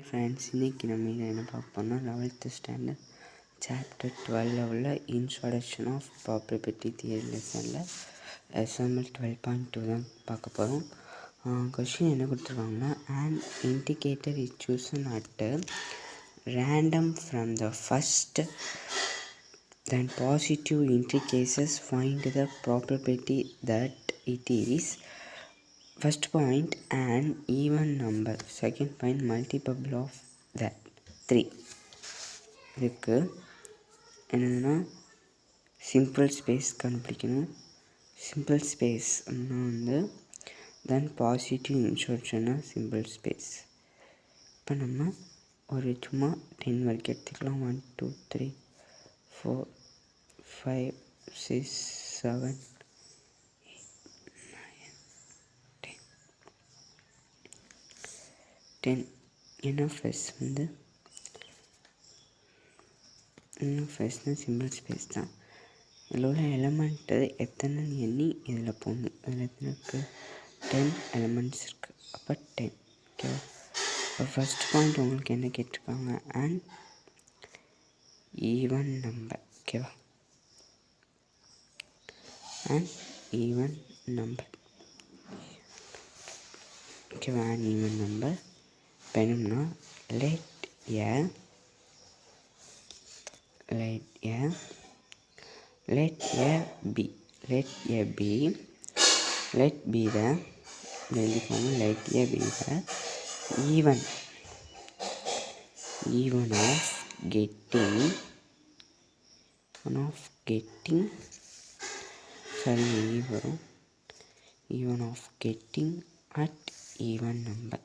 Friends, இன்றைக்கி நம்ம இதை என்ன பார்க்க போனால் 11th ஸ்டாண்டர்ட் சாப்டர் 12 உள்ள இன்ட்ரோடக்ஷன் ஆஃப் ப்ராபபிலிட்டி தியரி லெசனில் எஸ்எம்எல் 12.2 தான் பார்க்க போகிறோம். கொஷின் என்ன கொடுத்துருவாங்கன்னா, and indicator is chosen at random from the first then positive indications find the probability that it is first point an even number, second point multiple of that 3. இதுக்கு என்னதுன்னா simple space கண்டுபிடிக்கணும். Simple space வந்து தென் positive இன்சர்ஷனாக simple space. இப்போ நம்ம ஒரு சும்மா 10 வரைக்கும் எடுத்துக்கலாம். 1 2 3 4 5 6 7 10 NFS வந்து NFSனால் சிம்பிள் ஸ்பேஸ் தான். இதில் உள்ள எலமெண்ட்டு எத்தனை எண்ணி இதில் போகணும். இதில் எத்தனை இருக்குது? 10 எலமெண்ட்ஸ் இருக்குது. அப்போ 10. ஓகேவா? இப்போ ஃபஸ்ட் பாயிண்ட் உங்களுக்கு என்ன கேட்டிருக்காங்க? And even number. ஓகேவா? And even number. ஓகேவா? அண்ட் ஈவன் நம்பர் வேணும்னா let a b let a be the let a be the even of getting at even number.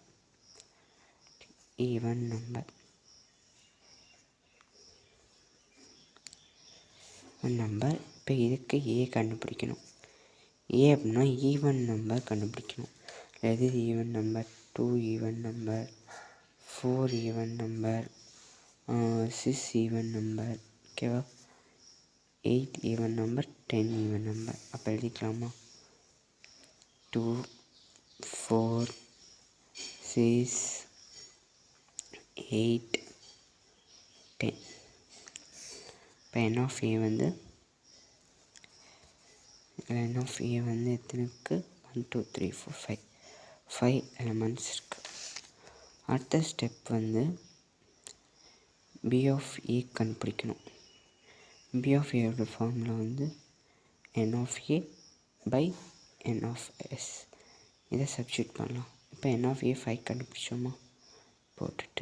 இப்போ இதுக்கு ஏ கண்டுபிடிக்கணும். ஏ அப்படின்னா ஈவன் நம்பர் கண்டுபிடிக்கணும். எது even number? 2 even number, 4 even number, 6 even number, ஓகேவா? 8 even number, 10 even number. அப்போ எழுதிக்கலாமா? 2 4 6 8 10. இப்போ n of a வந்து எத்தனைக்கு? 1 2 3 4 5 எலமெண்ட்ஸ் இருக்குது. அடுத்த ஸ்டெப் வந்து b of a கண்டுபிடிக்கணும். b of a ஃபார்முலா வந்து n of a by n of s. இதை சப்ஸ்டியூட் பண்ணலாம். இப்போ n of a 5 கண்டுபிடிச்சோமா? போட்டுட்டு